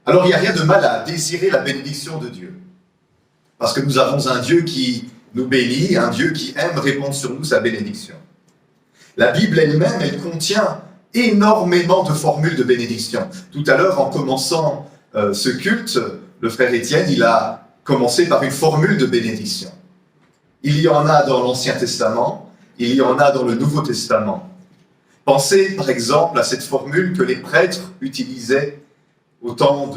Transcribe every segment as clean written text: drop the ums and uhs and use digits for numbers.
Alors il n'y a rien de mal à désirer la bénédiction de Dieu. Parce que nous avons un Dieu qui nous bénit, un Dieu qui aime répandre sur nous sa bénédiction. La Bible elle-même, elle contient énormément de formules de bénédiction. Tout à l'heure, en commençant ce culte, le frère Étienne, il a commencé par une formule de bénédiction. Il y en a dans l'Ancien Testament, il y en a dans le Nouveau Testament. Pensez par exemple à cette formule que les prêtres utilisaient au temps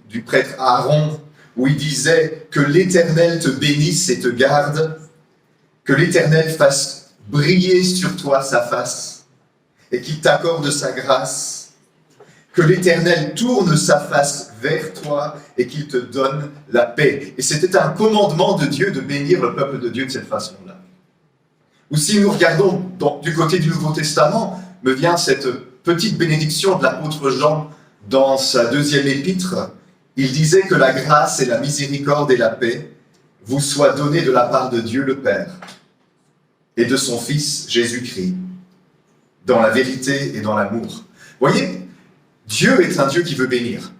du prêtre Aaron, où il disait que l'Éternel te bénisse et te garde, que l'Éternel fasse briller sur toi sa face et qu'il t'accorde sa grâce, que l'Éternel tourne sa face vers toi et qu'il te donne la paix. Et c'était un commandement de Dieu de bénir le peuple de Dieu de cette façon-là. Ou si nous regardons du côté du Nouveau Testament, me vient cette petite bénédiction de l'apôtre Jean dans sa 2e épître. Il disait que la grâce et la miséricorde et la paix vous soient données de la part de Dieu le Père et de son Fils Jésus-Christ, dans la vérité et dans l'amour. Voyez, Dieu est un Dieu qui veut bénir.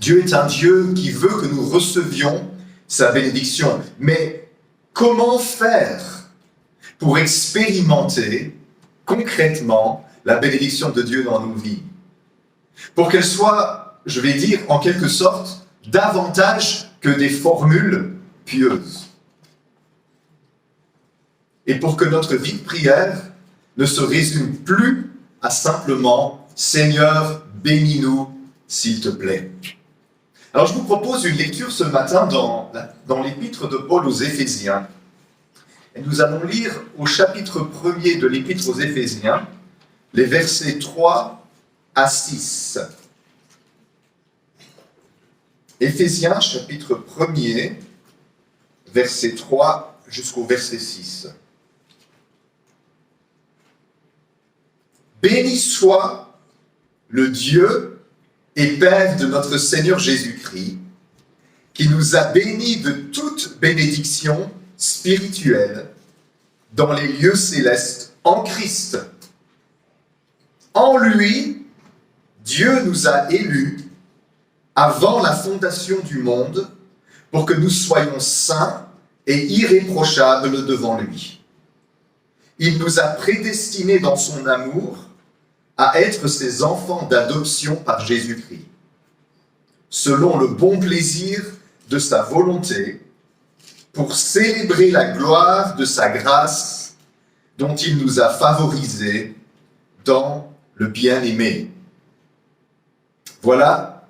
Dieu est un Dieu qui veut que nous recevions sa bénédiction. Mais comment faire pour expérimenter concrètement la bénédiction de Dieu dans nos vies? Pour qu'elle soit, je vais dire, en quelque sorte, davantage que des formules pieuses. Et pour que notre vie de prière ne se résume plus à simplement « Seigneur, bénis-nous, s'il te plaît ». Alors je vous propose une lecture ce matin dans l'épître de Paul aux Éphésiens. Et nous allons lire au chapitre 1er de l'épître aux Éphésiens, les versets 3 à 6. Éphésiens, chapitre 1er, verset 3 jusqu'au verset 6. Béni soit le Dieu et Père de notre Seigneur Jésus-Christ, qui nous a bénis de toute bénédiction spirituelle dans les lieux célestes en Christ. En lui, Dieu nous a élus avant la fondation du monde pour que nous soyons saints et irréprochables devant lui. Il nous a prédestinés dans son amour à être ses enfants d'adoption par Jésus-Christ, selon le bon plaisir de sa volonté, pour célébrer la gloire de sa grâce dont il nous a favorisés dans le bien-aimé. Voilà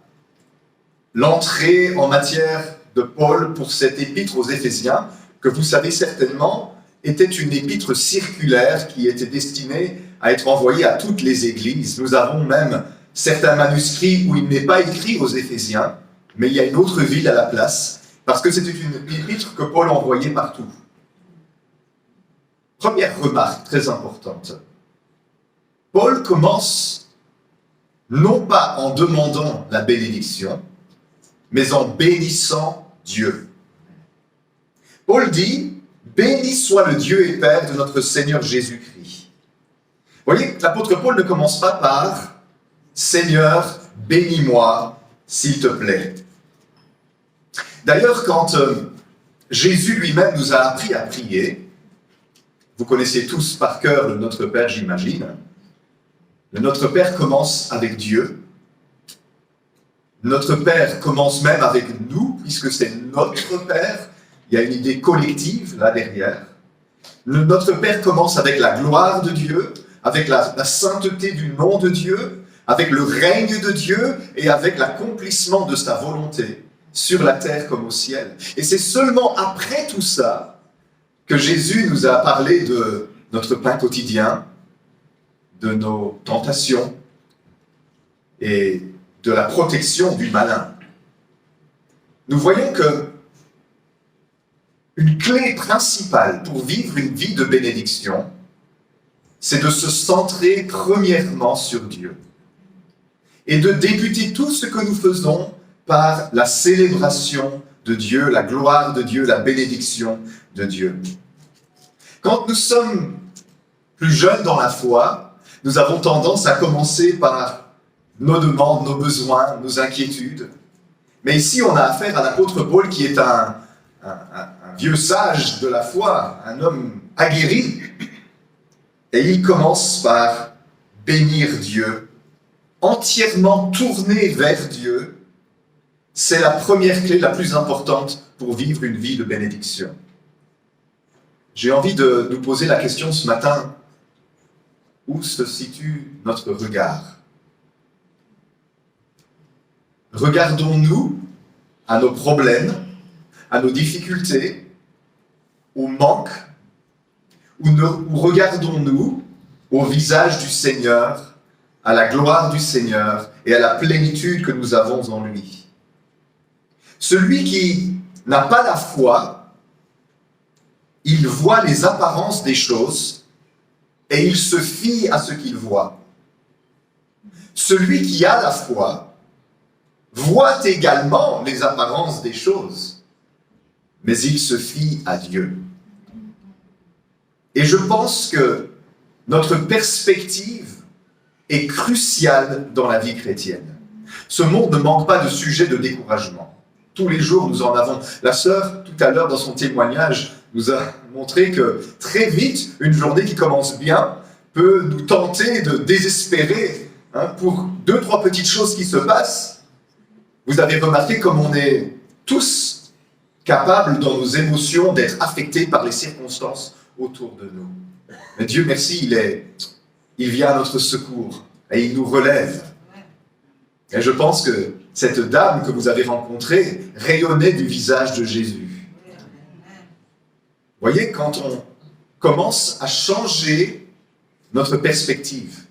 l'entrée en matière de Paul pour cette épître aux Éphésiens, que vous savez certainement était une épître circulaire qui était destinée à être envoyée à toutes les églises. Nous avons même certains manuscrits où il n'est pas écrit aux Éphésiens, mais il y a une autre ville à la place, parce que c'était une épître que Paul envoyait partout. Première remarque très importante. Paul commence non pas en demandant la bénédiction, mais en bénissant Dieu. Paul dit « Béni soit le Dieu et Père de notre Seigneur Jésus-Christ ». Vous voyez, l'apôtre Paul ne commence pas par « Seigneur, bénis-moi, s'il te plaît ». D'ailleurs, quand Jésus lui-même nous a appris à prier, vous connaissez tous par cœur le Notre Père, j'imagine. Le Notre Père commence avec Dieu. Notre Père commence même avec nous, puisque c'est notre Père. Il y a une idée collective là derrière. Notre Père commence avec la gloire de Dieu, avec la sainteté du nom de Dieu, avec le règne de Dieu et avec l'accomplissement de sa volonté sur la terre comme au ciel. Et c'est seulement après tout ça que Jésus nous a parlé de notre pain quotidien, de nos tentations et de la protection du malin. Nous voyons que une clé principale pour vivre une vie de bénédiction, c'est de se centrer premièrement sur Dieu et de débuter tout ce que nous faisons par la célébration de Dieu, la gloire de Dieu, la bénédiction de Dieu. Quand nous sommes plus jeunes dans la foi, nous avons tendance à commencer par nos demandes, nos besoins, nos inquiétudes. Mais ici, on a affaire à l'apôtre Paul qui est un vieux sage de la foi, un homme aguerri. Et il commence par bénir Dieu, entièrement tourné vers Dieu. C'est la première clé la plus importante pour vivre une vie de bénédiction. J'ai envie de nous poser la question ce matin, où se situe notre regard ? Regardons-nous à nos problèmes, à nos difficultés, au manque, ou regardons-nous au visage du Seigneur, à la gloire du Seigneur et à la plénitude que nous avons en lui. Celui qui n'a pas la foi, il voit les apparences des choses et il se fie à ce qu'il voit. Celui qui a la foi voit également les apparences des choses, mais il se fie à Dieu. Et je pense que notre perspective est cruciale dans la vie chrétienne. Ce monde ne manque pas de sujets de découragement. Tous les jours, nous en avons. La sœur, tout à l'heure, dans son témoignage, nous a montré que très vite, une journée qui commence bien peut nous tenter de désespérer pour 2-3 petites choses qui se passent. Vous avez remarqué comme on est tous capables dans nos émotions d'être affectés par les circonstances autour de nous. Mais Dieu merci, il vient à notre secours et il nous relève. Et je pense que cette dame que vous avez rencontrée rayonnait du visage de Jésus. Vous voyez, quand on commence à changer notre perspective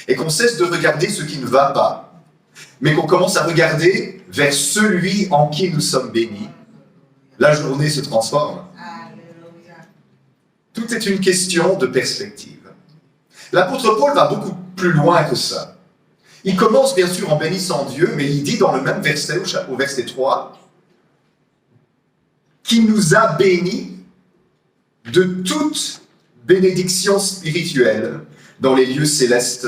et qu'on cesse de regarder ce qui ne va pas, mais qu'on commence à regarder vers celui en qui nous sommes bénis, la journée se transforme. Tout est une question de perspective. L'apôtre Paul va beaucoup plus loin que ça. Il commence bien sûr en bénissant Dieu, mais il dit dans le même verset, au verset 3, qu'il nous a bénis de toute bénédiction spirituelle dans les lieux célestes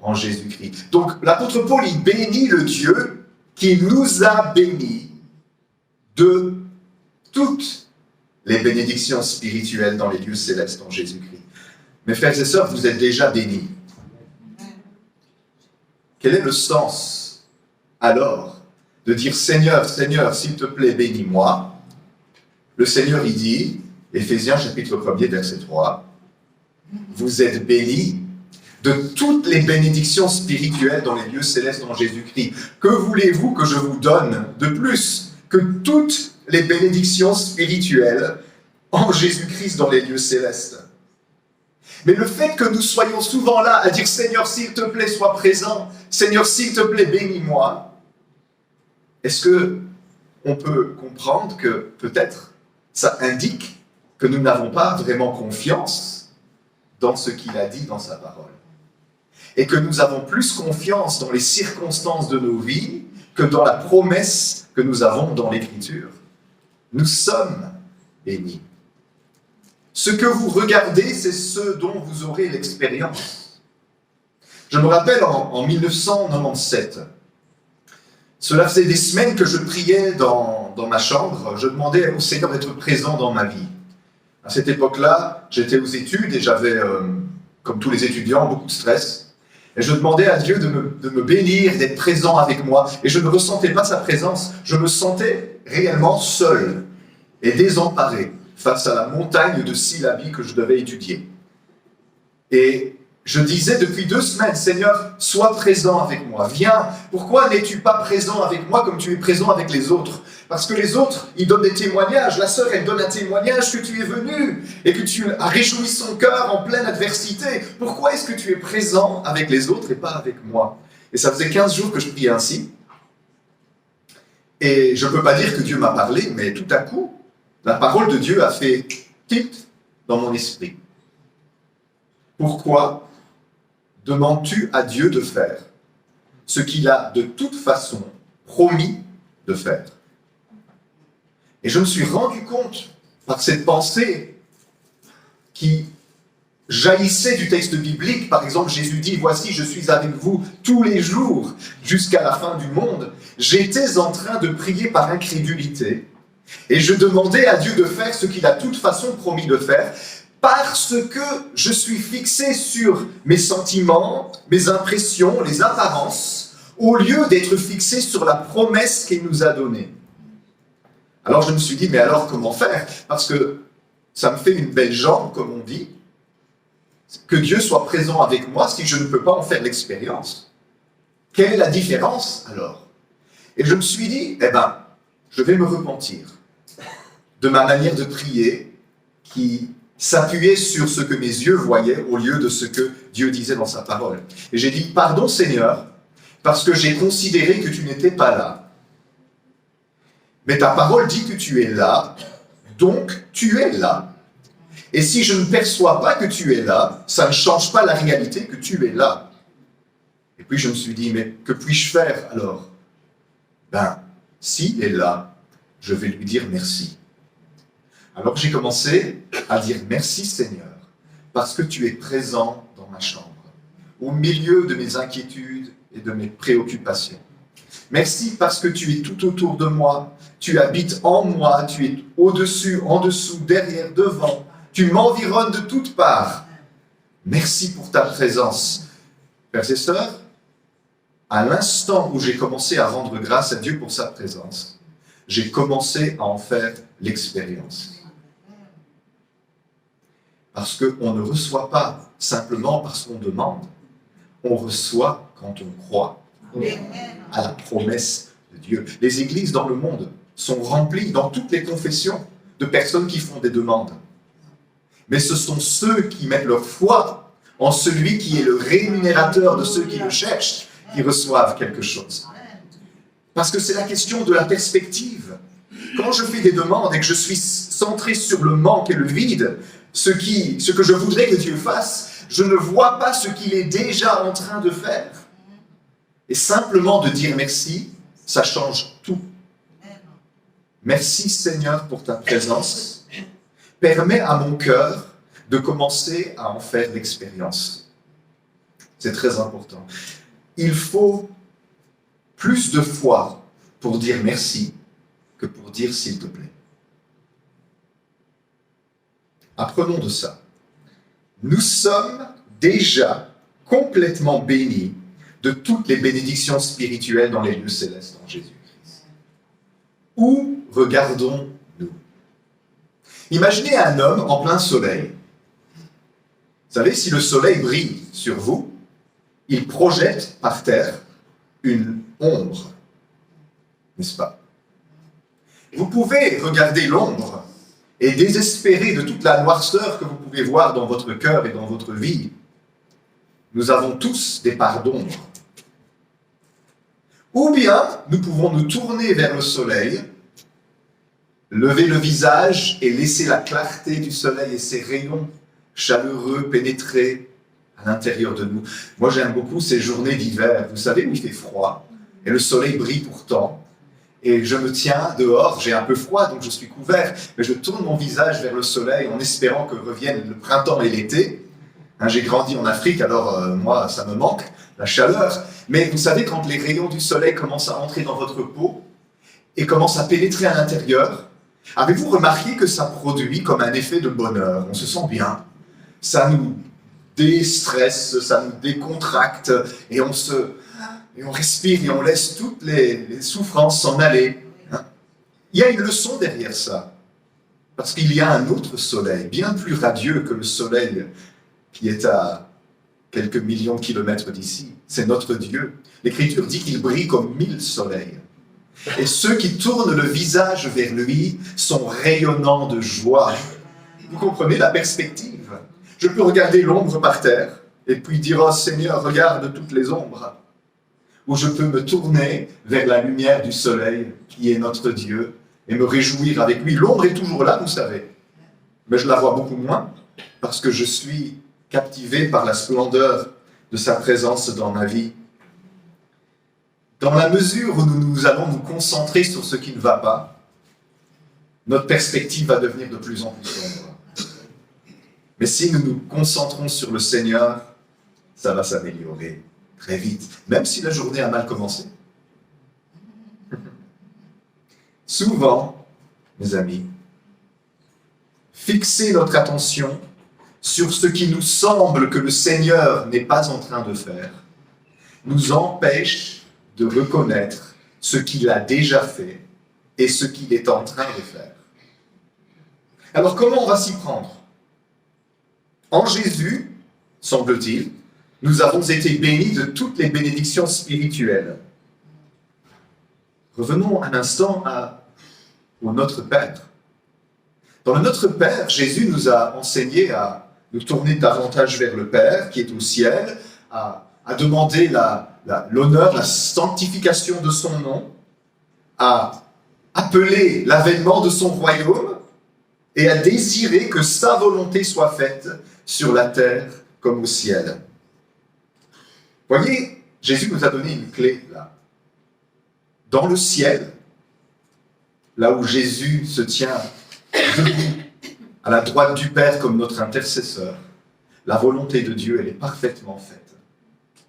en Jésus-Christ. Donc l'apôtre Paul, il bénit le Dieu qui nous a bénis de toutes les bénédictions spirituelles dans les lieux célestes en Jésus-Christ. Mes frères et sœurs, vous êtes déjà bénis. Quel est le sens, alors, de dire « Seigneur, Seigneur, s'il te plaît, bénis-moi » Le Seigneur, il dit, Éphésiens chapitre 1er, verset 3, « Vous êtes bénis de toutes les bénédictions spirituelles dans les lieux célestes en Jésus-Christ. Que voulez-vous que je vous donne de plus que toutes les bénédictions spirituelles en Jésus-Christ dans les lieux célestes ?» Mais le fait que nous soyons souvent là à dire « Seigneur, s'il te plaît, sois présent. Seigneur, s'il te plaît, bénis-moi. » Est-ce qu'on peut comprendre que peut-être ça indique que nous n'avons pas vraiment confiance dans ce qu'il a dit dans sa parole? Et que nous avons plus confiance dans les circonstances de nos vies que dans la promesse que nous avons dans l'Écriture. Nous sommes bénis. Ce que vous regardez, c'est ce dont vous aurez l'expérience. Je me rappelle en 1997, cela faisait des semaines que je priais dans ma chambre, je demandais au Seigneur d'être présent dans ma vie. À cette époque-là, j'étais aux études et j'avais, comme tous les étudiants, beaucoup de stress. Et je demandais à Dieu de me bénir, d'être présent avec moi. Et je ne ressentais pas sa présence, je me sentais réellement seul et désemparé face à la montagne de syllabes que je devais étudier. Et je disais depuis 2 semaines, Seigneur, sois présent avec moi, viens. Pourquoi n'es-tu pas présent avec moi comme tu es présent avec les autres? Parce que les autres, ils donnent des témoignages. La sœur, elle donne un témoignage que tu es venu et que tu as réjoui son cœur en pleine adversité. Pourquoi est-ce que tu es présent avec les autres et pas avec moi? Et ça faisait 15 jours que je priais ainsi. Et je ne peux pas dire que Dieu m'a parlé, mais tout à coup, la parole de Dieu a fait tilt dans mon esprit. Pourquoi demandes-tu à Dieu de faire ce qu'il a de toute façon promis de faire? Et je me suis rendu compte, par cette pensée qui jaillissait du texte biblique. Par exemple, Jésus dit « Voici, je suis avec vous tous les jours jusqu'à la fin du monde », j'étais en train de prier par incrédulité et je demandais à Dieu de faire ce qu'il a de toute façon promis de faire parce que je suis fixé sur mes sentiments, mes impressions, les apparences, au lieu d'être fixé sur la promesse qu'il nous a donnée. Alors je me suis dit, mais alors comment faire? Parce que ça me fait une belle jambe, comme on dit, que Dieu soit présent avec moi si je ne peux pas en faire l'expérience. Quelle est la différence alors? Et je me suis dit, je vais me repentir de ma manière de prier qui s'appuyait sur ce que mes yeux voyaient au lieu de ce que Dieu disait dans sa parole. Et j'ai dit, pardon Seigneur, parce que j'ai considéré que tu n'étais pas là. Mais ta parole dit que tu es là, donc tu es là. Et si je ne perçois pas que tu es là, ça ne change pas la réalité que tu es là. Et puis je me suis dit, mais que puis-je faire alors? S'il est là, je vais lui dire merci. Alors j'ai commencé à dire merci Seigneur, parce que tu es présent dans ma chambre, au milieu de mes inquiétudes et de mes préoccupations. Merci parce que tu es tout autour de moi, tu habites en moi, tu es au-dessus, en dessous, derrière, devant, tu m'environnes de toutes parts. Merci pour ta présence. Frères et sœurs, à l'instant où j'ai commencé à rendre grâce à Dieu pour sa présence, j'ai commencé à en faire l'expérience. Parce qu'on ne reçoit pas simplement parce qu'on demande, on reçoit quand on croit à la promesse de Dieu. Les églises dans le monde sont remplies, dans toutes les confessions, de personnes qui font des demandes. Mais ce sont ceux qui mettent leur foi en celui qui est le rémunérateur de ceux qui le cherchent, qui reçoivent quelque chose. Parce que c'est la question de la perspective. Quand je fais des demandes et que je suis centré sur le manque et le vide, ce que je voudrais que Dieu fasse, je ne vois pas ce qu'il est déjà en train de faire. Et simplement de dire merci, ça change tout. Merci Seigneur pour ta présence. Permets à mon cœur de commencer à en faire l'expérience. C'est très important. Il faut plus de foi pour dire merci que pour dire s'il te plaît. Apprenons de ça. Nous sommes déjà complètement bénis de toutes les bénédictions spirituelles dans les lieux célestes en Jésus-Christ. Où regardons-nous? Imaginez un homme en plein soleil. Vous savez, si le soleil brille sur vous, il projette par terre une ombre, n'est-ce pas? Vous pouvez regarder l'ombre et désespérer de toute la noirceur que vous pouvez voir dans votre cœur et dans votre vie. Nous avons tous des parts d'ombre. Ou bien, nous pouvons nous tourner vers le soleil, lever le visage et laisser la clarté du soleil et ses rayons chaleureux pénétrer à l'intérieur de nous. Moi, j'aime beaucoup ces journées d'hiver, vous savez, où il fait froid, et le soleil brille pourtant, et je me tiens dehors, j'ai un peu froid, donc je suis couvert, mais je tourne mon visage vers le soleil en espérant que revienne le printemps et l'été. J'ai grandi en Afrique, alors moi, ça me manque, la chaleur. Mais vous savez, quand les rayons du soleil commencent à entrer dans votre peau et commencent à pénétrer à l'intérieur, avez-vous remarqué que ça produit comme un effet de bonheur? On se sent bien, ça nous déstresse, ça nous décontracte, et on respire et on laisse toutes les souffrances s'en aller. Il y a une leçon derrière ça, parce qu'il y a un autre soleil, bien plus radieux que le soleil qui est à quelques millions de kilomètres d'ici. C'est notre Dieu. L'Écriture dit qu'il brille comme 1000 soleils. Et ceux qui tournent le visage vers lui sont rayonnants de joie. Vous comprenez la perspective? Je peux regarder l'ombre par terre et puis dire « Oh Seigneur, regarde toutes les ombres ». Ou je peux me tourner vers la lumière du soleil qui est notre Dieu et me réjouir avec lui. L'ombre est toujours là, vous savez, mais je la vois beaucoup moins parce que je suis captivé par la splendeur de sa présence dans ma vie. Dans la mesure où nous allons nous concentrer sur ce qui ne va pas, notre perspective va devenir de plus en plus sombre. Mais si nous nous concentrons sur le Seigneur, ça va s'améliorer très vite, même si la journée a mal commencé. Souvent, mes amis, fixer notre attention sur ce qui nous semble que le Seigneur n'est pas en train de faire nous empêche de reconnaître ce qu'il a déjà fait et ce qu'il est en train de faire. Alors comment on va s'y prendre? En Jésus, semble-t-il, nous avons été bénis de toutes les bénédictions spirituelles. Revenons un instant au Notre Père. Dans le Notre Père, Jésus nous a enseigné à nous tourner davantage vers le Père qui est au ciel, à demander l'honneur, la sanctification de son nom, à appeler l'avènement de son royaume et à désirer que sa volonté soit faite sur la terre comme au ciel. Voyez, Jésus nous a donné une clé là. Dans le ciel, là où Jésus se tient debout à la droite du Père comme notre intercesseur, la volonté de Dieu, elle est parfaitement faite.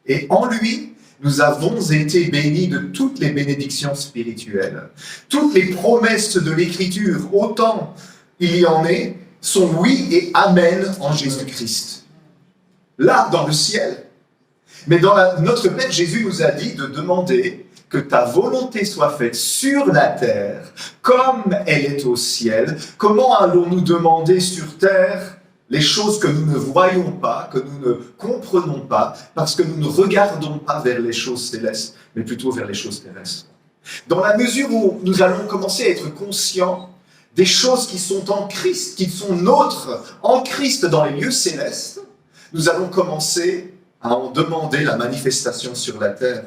Et en lui, nous avons été bénis de toutes les bénédictions spirituelles. Toutes les promesses de l'Écriture, autant il y en est, sont oui et amen en Jésus-Christ. Là, dans le ciel. Mais dans notre Père, Jésus nous a dit de demander que ta volonté soit faite sur la terre, comme elle est au ciel. Comment allons-nous demander sur terre les choses que nous ne voyons pas, que nous ne comprenons pas, parce que nous ne regardons pas vers les choses célestes, mais plutôt vers les choses terrestres? Dans la mesure où nous allons commencer à être conscients des choses qui sont en Christ, qui sont nôtres en Christ dans les lieux célestes, nous allons commencer à en demander la manifestation sur la terre.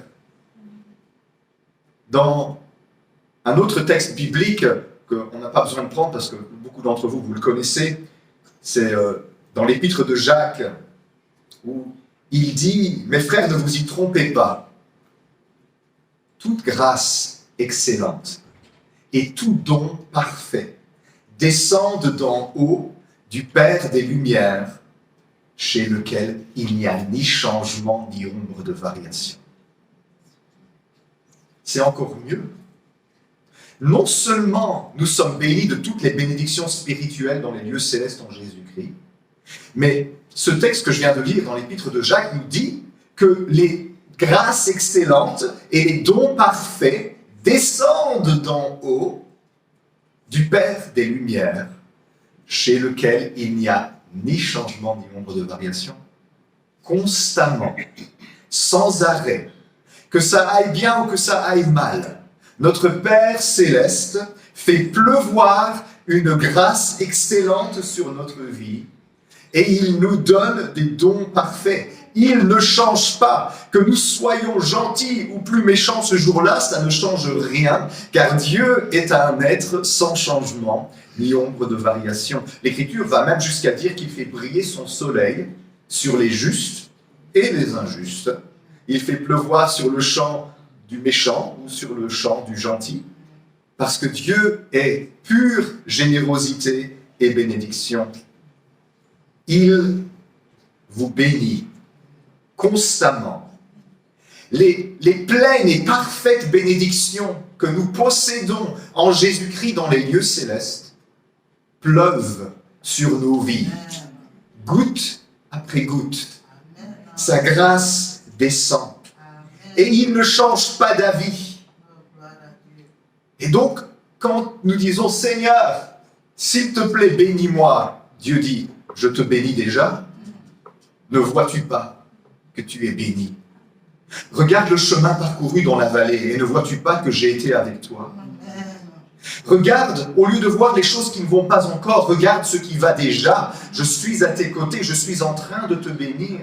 Dans un autre texte biblique qu'on n'a pas besoin de prendre parce que beaucoup d'entre vous, vous le connaissez, c'est dans l'épître de Jacques où il dit « Mes frères, ne vous y trompez pas, toute grâce excellente et tout don parfait descendent d'en haut du Père des Lumières, chez lequel il n'y a ni changement ni ombre de variation. » C'est encore mieux. Non seulement nous sommes bénis de toutes les bénédictions spirituelles dans les lieux célestes en Jésus-Christ, mais ce texte que je viens de lire dans l'épître de Jacques nous dit que les grâces excellentes et les dons parfaits descendent d'en haut du Père des Lumières, chez lequel il n'y a ni changement ni ombre de variation, constamment, sans arrêt, que ça aille bien ou que ça aille mal, notre Père céleste fait pleuvoir une grâce excellente sur notre vie et il nous donne des dons parfaits. Il ne change pas. Que nous soyons gentils ou plus méchants ce jour-là, ça ne change rien, car Dieu est un être sans changement ni ombre de variation. L'Écriture va même jusqu'à dire qu'il fait briller son soleil sur les justes et les injustes. Il fait pleuvoir sur le champ du méchant ou sur le champ du gentil, parce que Dieu est pure générosité et bénédiction. Il vous bénit constamment. Les pleines et parfaites bénédictions que nous possédons en Jésus-Christ dans les lieux célestes pleuvent sur nos vies, goutte après goutte. Sa grâce descend. Et il ne change pas d'avis. Et donc, quand nous disons « Seigneur, s'il te plaît, bénis-moi », Dieu dit « Je te bénis déjà. Ne vois-tu pas que tu es béni? Regarde le chemin parcouru dans la vallée et ne vois-tu pas que j'ai été avec toi? Regarde, au lieu de voir les choses qui ne vont pas encore, regarde ce qui va déjà. Je suis à tes côtés, je suis en train de te bénir.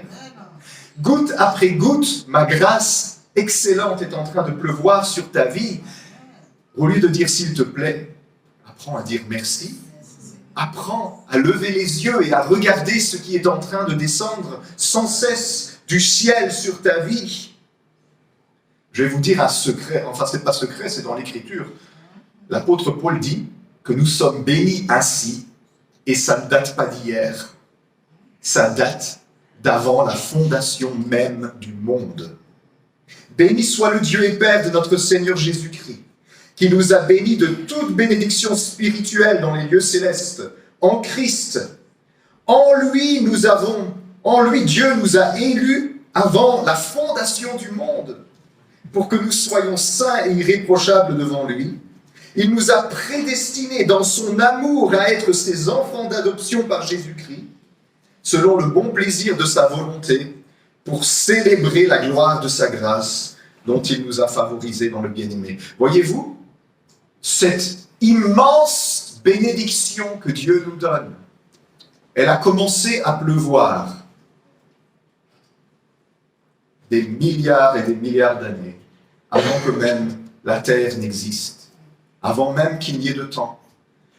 Goutte après goutte, ma grâce excellente est en train de pleuvoir sur ta vie. Au lieu de dire s'il te plaît, apprends à dire merci. Apprends à lever les yeux et à regarder ce qui est en train de descendre sans cesse du ciel sur ta vie. Je vais vous dire un secret, enfin c'est pas secret, c'est dans l'Écriture. L'apôtre Paul dit que nous sommes bénis ainsi, et ça ne date pas d'hier. Ça date d'avant la fondation même du monde. Béni soit le Dieu et Père de notre Seigneur Jésus-Christ, qui nous a bénis de toute bénédiction spirituelle dans les lieux célestes, en Christ. En lui, Dieu nous a élus avant la fondation du monde, pour que nous soyons saints et irréprochables devant lui. Il nous a prédestinés dans son amour à être ses enfants d'adoption par Jésus-Christ, selon le bon plaisir de sa volonté, pour célébrer la gloire de sa grâce, dont il nous a favorisés dans le bien-aimé. Voyez-vous, cette immense bénédiction que Dieu nous donne, elle a commencé à pleuvoir des milliards et des milliards d'années, avant que même la terre n'existe, avant même qu'il n'y ait de temps.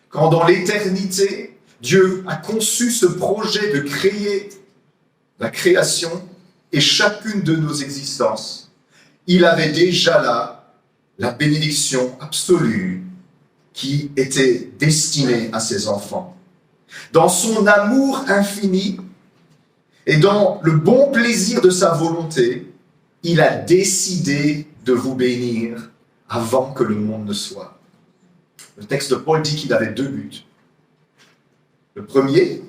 Quand dans l'éternité, Dieu a conçu ce projet de créer la création et chacune de nos existences, il avait déjà là la bénédiction absolue qui était destinée à ses enfants. Dans son amour infini et dans le bon plaisir de sa volonté, il a décidé de vous bénir avant que le monde ne soit. Le texte de Paul dit qu'il avait deux buts. Le premier,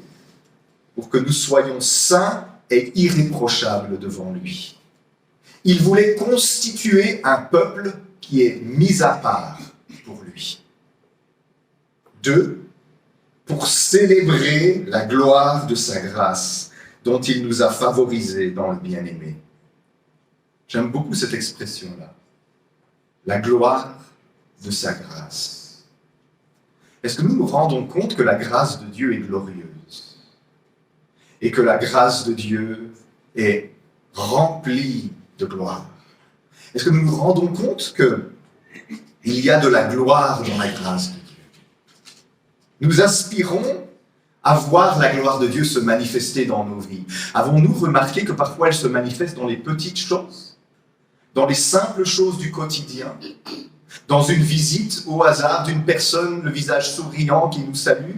pour que nous soyons saints et irréprochables devant lui. Il voulait constituer un peuple qui est mis à part pour lui. Deux, pour célébrer la gloire de sa grâce, dont il nous a favorisés dans le bien-aimé. J'aime beaucoup cette expression-là. La gloire de sa grâce. Est-ce que nous nous rendons compte que la grâce de Dieu est glorieuse et que la grâce de Dieu est remplie de gloire? Est-ce que nous nous rendons compte qu'il y a de la gloire dans la grâce de Dieu? Nous aspirons à voir la gloire de Dieu se manifester dans nos vies. Avons-nous remarqué que parfois elle se manifeste dans les petites choses, dans les simples choses du quotidien, dans une visite au hasard d'une personne, le visage souriant qui nous salue,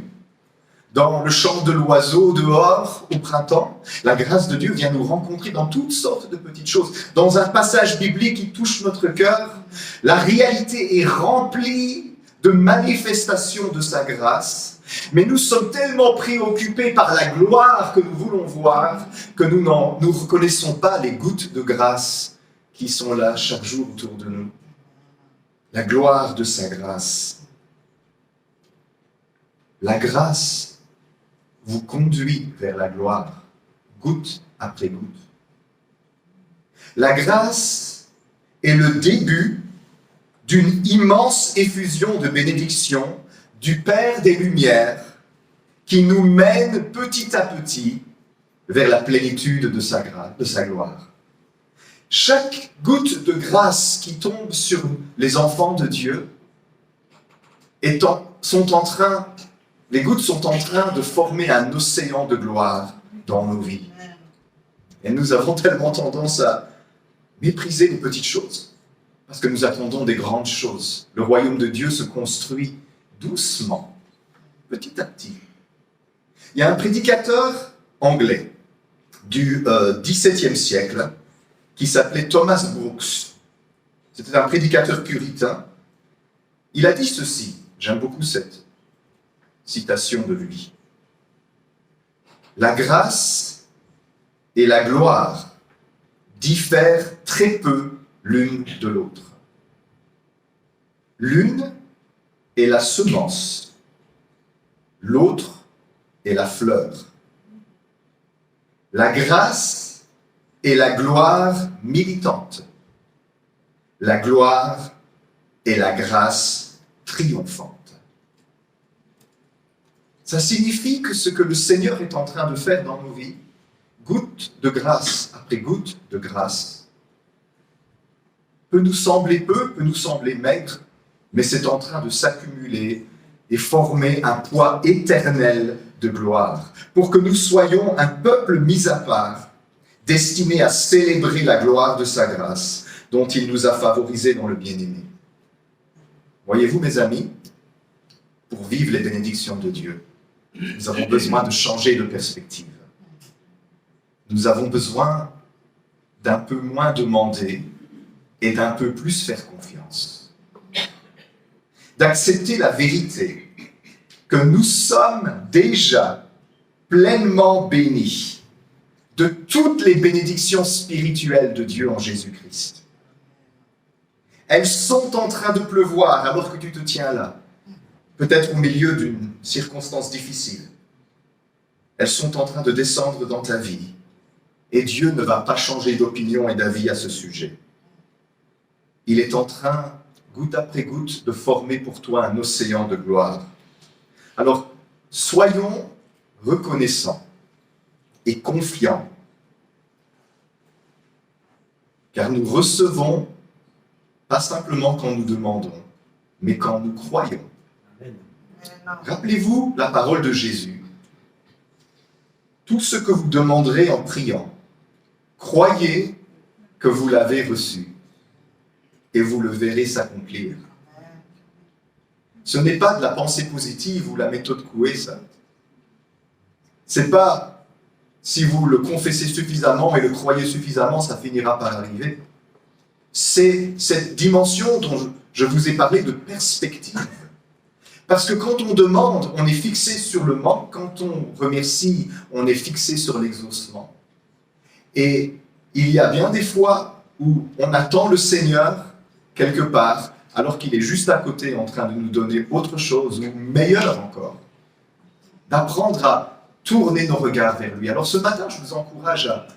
dans le chant de l'oiseau dehors au printemps? La grâce de Dieu vient nous rencontrer dans toutes sortes de petites choses. Dans un passage biblique qui touche notre cœur, la réalité est remplie de manifestations de sa grâce, mais nous sommes tellement préoccupés par la gloire que nous voulons voir que nous ne reconnaissons pas les gouttes de grâce qui sont là chaque jour autour de nous. La gloire de sa grâce. La grâce vous conduit vers la gloire, goutte après goutte. La grâce est le début d'une immense effusion de bénédiction du Père des Lumières qui nous mène petit à petit vers la plénitude de sa gloire. Chaque goutte de grâce qui tombe sur les enfants de Dieu les gouttes sont en train de former un océan de gloire dans nos vies. Et nous avons tellement tendance à mépriser les petites choses, parce que nous attendons des grandes choses. Le royaume de Dieu se construit doucement, petit à petit. Il y a un prédicateur anglais du XVIIe siècle qui s'appelait Thomas Brooks. C'était un prédicateur puritain. Il a dit ceci, j'aime beaucoup cette citation de lui. La grâce et la gloire diffèrent très peu l'une de l'autre. L'une est la semence, l'autre est la fleur. La grâce est la gloire militante. La gloire est la grâce triomphante. Ça signifie que ce que le Seigneur est en train de faire dans nos vies, goutte de grâce après goutte de grâce, peut nous sembler peu, peut nous sembler maigre, mais c'est en train de s'accumuler et former un poids éternel de gloire, pour que nous soyons un peuple mis à part, destiné à célébrer la gloire de sa grâce, dont il nous a favorisés dans le bien-aimé. Voyez-vous, mes amis, pour vivre les bénédictions de Dieu, nous avons besoin de changer de perspective. nous avons besoin d'un peu moins demander et d'un peu plus faire confiance. D'accepter la vérité que nous sommes déjà pleinement bénis de toutes les bénédictions spirituelles de Dieu en Jésus-Christ. Elles sont en train de pleuvoir alors que tu te tiens là, peut-être au milieu d'une circonstance difficile. Elles sont en train de descendre dans ta vie et Dieu ne va pas changer d'opinion et d'avis à ce sujet. Il est en train, goutte après goutte, de former pour toi un océan de gloire. Alors, soyons reconnaissants et confiants, car nous recevons pas simplement quand nous demandons, mais quand nous croyons. Amen. Rappelez-vous la parole de Jésus. Tout ce que vous demanderez en priant, croyez que vous l'avez reçu et vous le verrez s'accomplir. Ce n'est pas de la pensée positive ou la méthode Coué, ça. C'est pas si vous le confessez suffisamment et le croyez suffisamment, ça finira par arriver. C'est cette dimension dont je vous ai parlé de perspective. Parce que quand on demande, on est fixé sur le manque. Quand on remercie, on est fixé sur l'exaucement. Et il y a bien des fois où on attend le Seigneur quelque part, alors qu'il est juste à côté en train de nous donner autre chose, ou meilleur encore. D'apprendre à tourner nos regards vers lui. Alors ce matin, je vous encourage à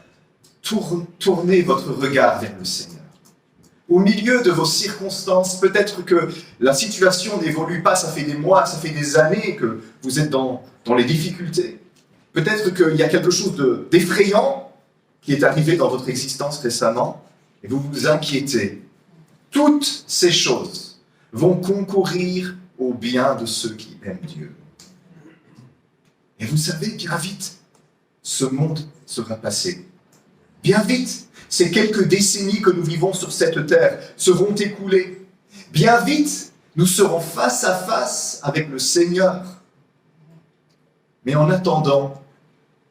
tourner votre regard vers le Seigneur. Au milieu de vos circonstances, peut-être que la situation n'évolue pas, ça fait des mois, ça fait des années que vous êtes dans les difficultés. Peut-être qu'il y a quelque chose d'effrayant qui est arrivé dans votre existence récemment, et vous vous inquiétez. Toutes ces choses vont concourir au bien de ceux qui aiment Dieu. Et vous savez, bien vite, ce monde sera passé. Bien vite, ces quelques décennies que nous vivons sur cette terre seront écoulées. Bien vite, nous serons face à face avec le Seigneur. Mais en attendant,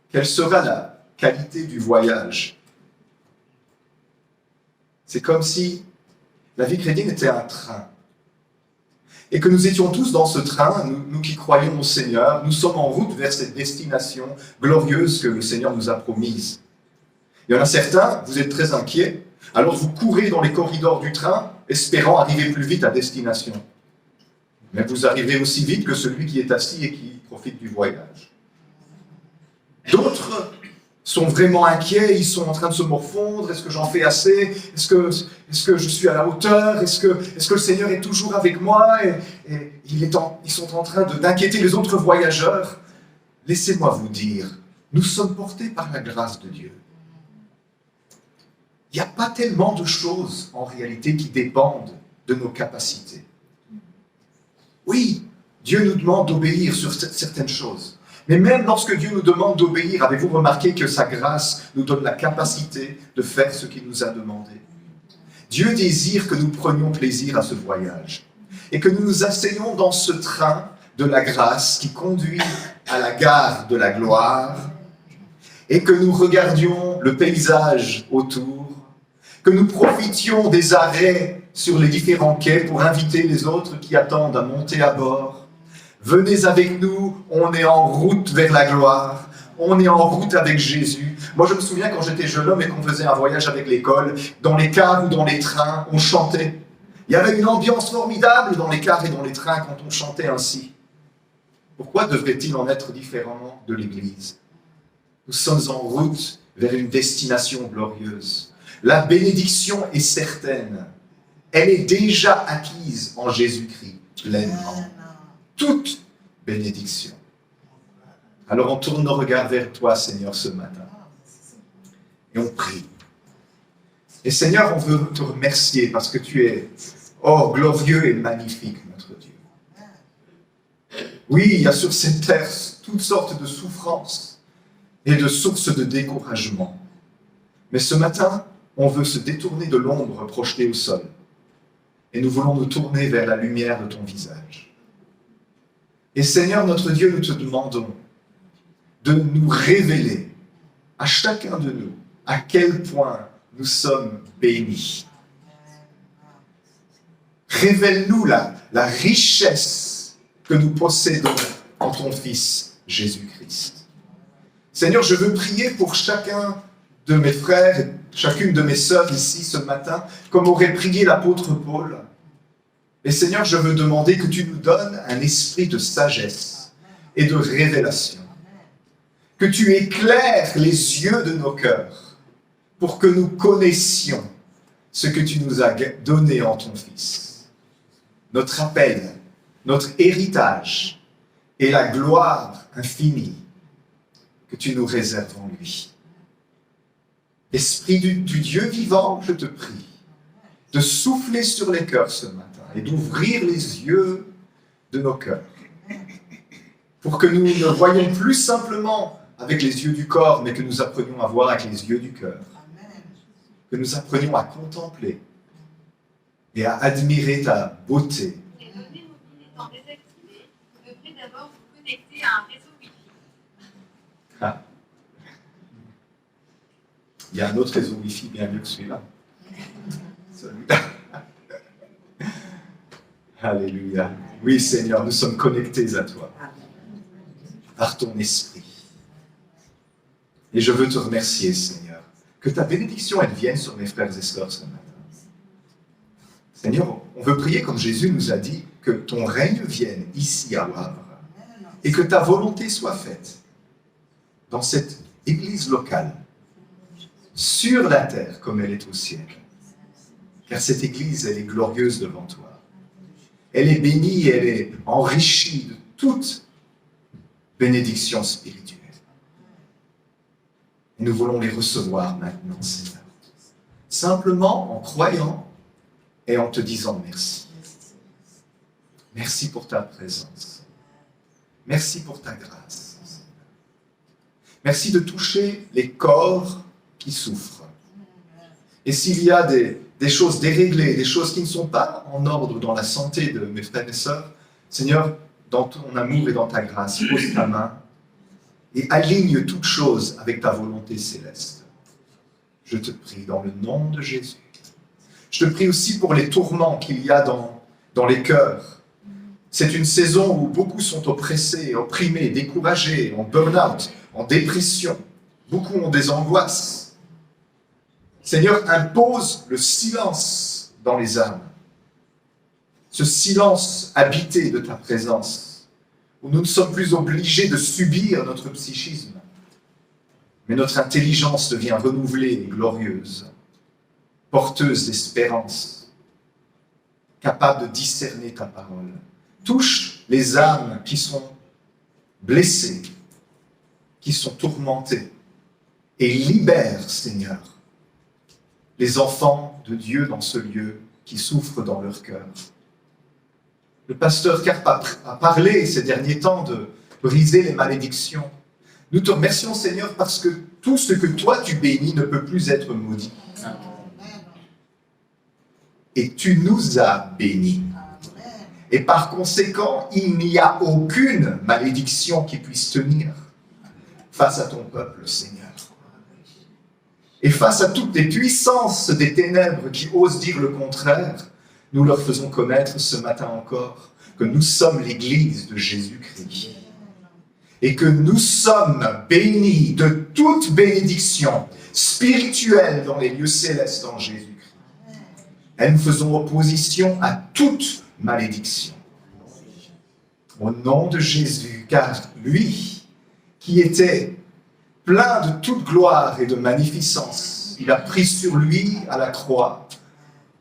quelle sera la qualité du voyage? C'est comme si la vie chrétienne était un train. Et que nous étions tous dans ce train, nous qui croyons au Seigneur, nous sommes en route vers cette destination glorieuse que le Seigneur nous a promise. Il y en a certains, vous êtes très inquiets, alors vous courez dans les corridors du train, espérant arriver plus vite à destination. Mais vous arrivez aussi vite que celui qui est assis et qui profite du voyage. D'autres sont vraiment inquiets, ils sont en train de se morfondre, est-ce que j'en fais assez? Est-ce que je suis à la hauteur? Est-ce que le Seigneur est toujours avec moi? Et ils sont en train d'inquiéter les autres voyageurs. Laissez-moi vous dire, nous sommes portés par la grâce de Dieu. Il n'y a pas tellement de choses, en réalité, qui dépendent de nos capacités. Oui, Dieu nous demande d'obéir sur certaines choses. Mais même lorsque Dieu nous demande d'obéir, avez-vous remarqué que sa grâce nous donne la capacité de faire ce qu'il nous a demandé? Dieu désire que nous prenions plaisir à ce voyage et que nous nous asseyions dans ce train de la grâce qui conduit à la gare de la gloire et que nous regardions le paysage autour, que nous profitions des arrêts sur les différents quais pour inviter les autres qui attendent à monter à bord. Venez avec nous, on est en route vers la gloire, on est en route avec Jésus. Moi je me souviens quand j'étais jeune homme et qu'on faisait un voyage avec l'école, dans les cars ou dans les trains, on chantait. Il y avait une ambiance formidable dans les cars et dans les trains quand on chantait ainsi. Pourquoi devrait-il en être différemment de l'Église? Nous sommes en route vers une destination glorieuse. La bénédiction est certaine. Elle est déjà acquise en Jésus-Christ, pleinement. Toute bénédiction. Alors on tourne nos regards vers toi, Seigneur, ce matin. Et on prie. Et Seigneur, on veut te remercier parce que tu es, glorieux et magnifique, notre Dieu. Oui, il y a sur cette terre toutes sortes de souffrances et de sources de découragement. Mais ce matin, on veut se détourner de l'ombre projetée au sol. Et nous voulons nous tourner vers la lumière de ton visage. Et Seigneur, notre Dieu, nous te demandons de nous révéler à chacun de nous à quel point nous sommes bénis. Révèle-nous la richesse que nous possédons en ton Fils Jésus-Christ. Seigneur, je veux prier pour chacun de mes frères et chacune de mes sœurs ici ce matin, comme aurait prié l'apôtre Paul. Et Seigneur, je veux demander que tu nous donnes un esprit de sagesse et de révélation. Que tu éclaires les yeux de nos cœurs pour que nous connaissions ce que tu nous as donné en ton Fils. Notre appel, notre héritage et la gloire infinie que tu nous réserves en lui. Esprit du Dieu vivant, je te prie de souffler sur les cœurs ce matin et d'ouvrir les yeux de nos cœurs pour que nous ne voyions plus simplement avec les yeux du corps, mais que nous apprenions à voir avec les yeux du cœur. Que nous apprenions à contempler et à admirer ta beauté. Les données mobiles étant désactivées, vous devrez d'abord vous connecter à un réseau Wi-Fi. Ah. Il y a un autre réseau Wi-Fi bien mieux que celui-là. Celui-là. Alléluia. Oui, Seigneur, nous sommes connectés à toi, par ton esprit. Et je veux te remercier, Seigneur, que ta bénédiction, elle vienne sur mes frères et sœurs ce matin. Seigneur, on veut prier comme Jésus nous a dit, que ton règne vienne ici à Wavre, et que ta volonté soit faite dans cette église locale, sur la terre comme elle est au ciel. Car cette église, elle est glorieuse devant toi. Elle est bénie, elle est enrichie de toute bénédiction spirituelle. Et nous voulons les recevoir maintenant, Seigneur. Simplement en croyant et en te disant merci. Merci pour ta présence. Merci pour ta grâce. Merci de toucher les corps qui souffrent. Et s'il y a des choses déréglées, des choses qui ne sont pas en ordre dans la santé de mes frères et sœurs, Seigneur, dans ton amour et dans ta grâce, pose ta main et aligne toutes choses avec ta volonté céleste. Je te prie dans le nom de Jésus. Je te prie aussi pour les tourments qu'il y a dans les cœurs. C'est une saison où beaucoup sont oppressés, opprimés, découragés, en burn-out, en dépression. Beaucoup ont des angoisses. Seigneur, impose le silence dans les âmes. Ce silence habité de ta présence, où nous ne sommes plus obligés de subir notre psychisme, mais notre intelligence devient renouvelée et glorieuse, porteuse d'espérance, capable de discerner ta parole. Touche les âmes qui sont blessées, qui sont tourmentées, et libère, Seigneur, les enfants de Dieu dans ce lieu qui souffrent dans leur cœur. Le pasteur Karp a parlé ces derniers temps de briser les malédictions. Nous te remercions, Seigneur, parce que tout ce que toi tu bénis ne peut plus être maudit. Et tu nous as bénis. Et par conséquent, il n'y a aucune malédiction qui puisse tenir face à ton peuple, Seigneur. Et face à toutes les puissances des ténèbres qui osent dire le contraire, nous leur faisons connaître ce matin encore que nous sommes l'Église de Jésus-Christ. Et que nous sommes bénis de toute bénédiction spirituelle dans les lieux célestes en Jésus-Christ. Et nous faisons opposition à toute malédiction. Au nom de Jésus, car lui, qui était plein de toute gloire et de magnificence, il a pris sur lui à la croix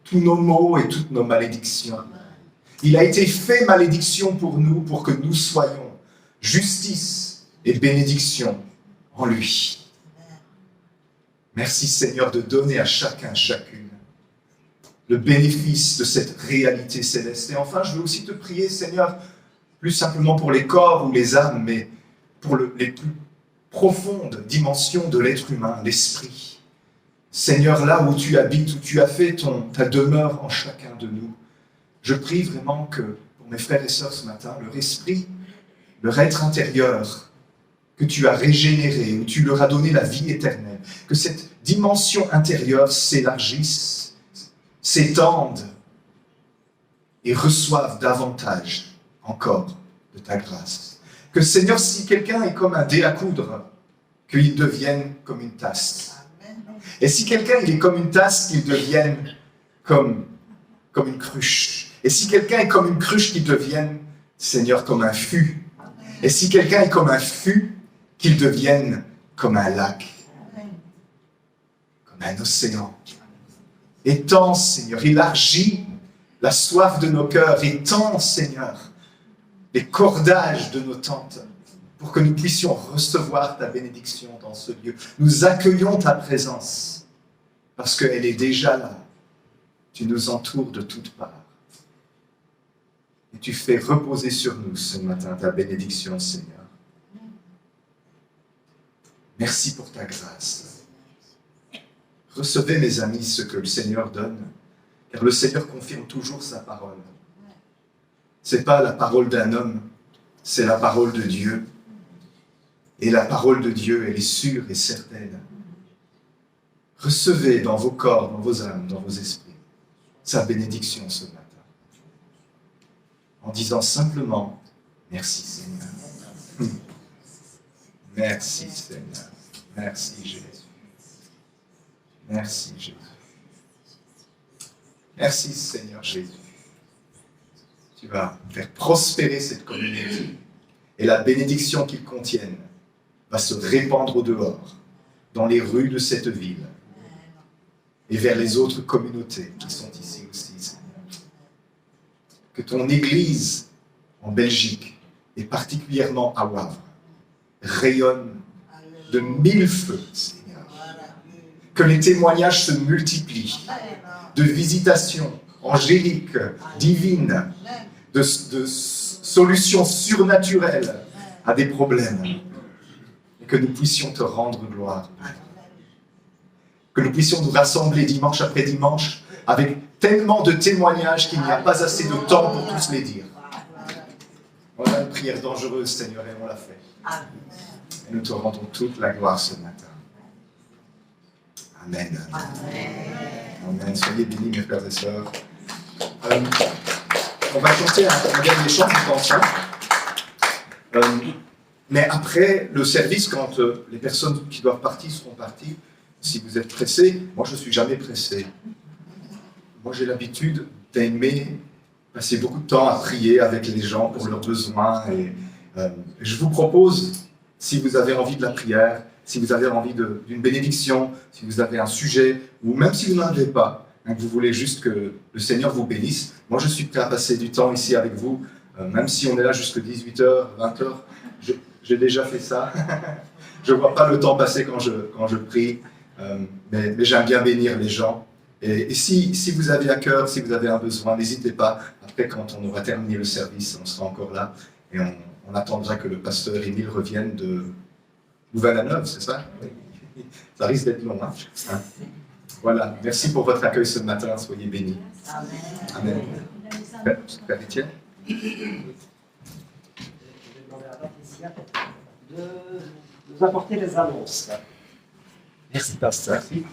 tous nos maux et toutes nos malédictions. Il a été fait malédiction pour nous, pour que nous soyons justice et bénédiction en lui. Merci Seigneur de donner à chacun, chacune, le bénéfice de cette réalité céleste. Et enfin, je veux aussi te prier, Seigneur, plus simplement pour les corps ou les âmes, mais pour les plus profondes dimensions de l'être humain, l'esprit. Seigneur, là où tu habites, où tu as fait ta demeure en chacun de nous, je prie vraiment que, pour mes frères et sœurs ce matin, leur esprit, leur être intérieur, que tu as régénérés, où tu leur as donné la vie éternelle, que cette dimension intérieure s'élargisse, s'étende et reçoivent davantage encore de ta grâce. Que Seigneur, si quelqu'un est comme un dé à coudre, qu'il devienne comme une tasse. Et si quelqu'un il est comme une tasse, qu'il devienne comme une cruche. Et si quelqu'un est comme une cruche, qu'il devienne, Seigneur, comme un fût. Et si quelqu'un est comme un fût, qu'il devienne comme un lac, comme un océan. Étends, Seigneur, élargis la soif de nos cœurs, étends, Seigneur, les cordages de nos tentes, pour que nous puissions recevoir ta bénédiction dans ce lieu. Nous accueillons ta présence, parce qu'elle est déjà là. Tu nous entoures de toutes parts. Et tu fais reposer sur nous ce matin ta bénédiction, Seigneur. Merci pour ta grâce. Recevez, mes amis, ce que le Seigneur donne, car le Seigneur confirme toujours sa parole. Ce n'est pas la parole d'un homme, c'est la parole de Dieu. Et la parole de Dieu, elle est sûre et certaine. Recevez dans vos corps, dans vos âmes, dans vos esprits, sa bénédiction ce matin. En disant simplement, merci Seigneur. Merci Seigneur. Merci Jésus. Merci Jésus. Merci Seigneur Jésus. Tu vas faire prospérer cette communauté. Et la bénédiction qu'ils contiennent va se répandre au dehors, dans les rues de cette ville et vers les autres communautés qui sont ici aussi, Seigneur. Que ton Église en Belgique, et particulièrement à Wavre, rayonne de 1000 feux, Seigneur. Que les témoignages se multiplient de visitations angéliques, divines, de solutions surnaturelles à des problèmes. Et que nous puissions te rendre gloire. Que nous puissions nous rassembler dimanche après dimanche avec tellement de témoignages qu'il n'y a pas assez de temps pour tous les dire. Voilà une prière dangereuse, Seigneur, et on l'a fait. Et nous te rendons toute la gloire ce matin. Amen. Amen. Soyez bénis, mes frères et sœurs. On va chanter un dernier chant, je pense. Mais après le service, quand les personnes qui doivent partir seront parties, si vous êtes pressés, moi je ne suis jamais pressé. Moi j'ai l'habitude d'aimer passer beaucoup de temps à prier avec les gens pour leurs besoins. Et je vous propose, si vous avez envie de la prière, si vous avez envie d'une bénédiction, si vous avez un sujet, ou même si vous n'en avez pas, que vous voulez juste que le Seigneur vous bénisse, moi je suis prêt à passer du temps ici avec vous, même si on est là jusqu'à 18h, 20h, j'ai déjà fait ça. Je ne vois pas le temps passer quand je prie, mais j'aime bien bénir les gens. Et si vous avez à cœur, si vous avez un besoin, n'hésitez pas. Après, quand on aura terminé le service, on sera encore là et on attendra que le pasteur Émile revienne de Louvain-la-Neuve, c'est ça? Oui. Ça risque d'être long, hein? Voilà, merci pour votre accueil ce matin, soyez bénis. Amen. Amen. Père Étienne. Je vais demander à Patricia de nous apporter les annonces. Merci, pasteur. Merci.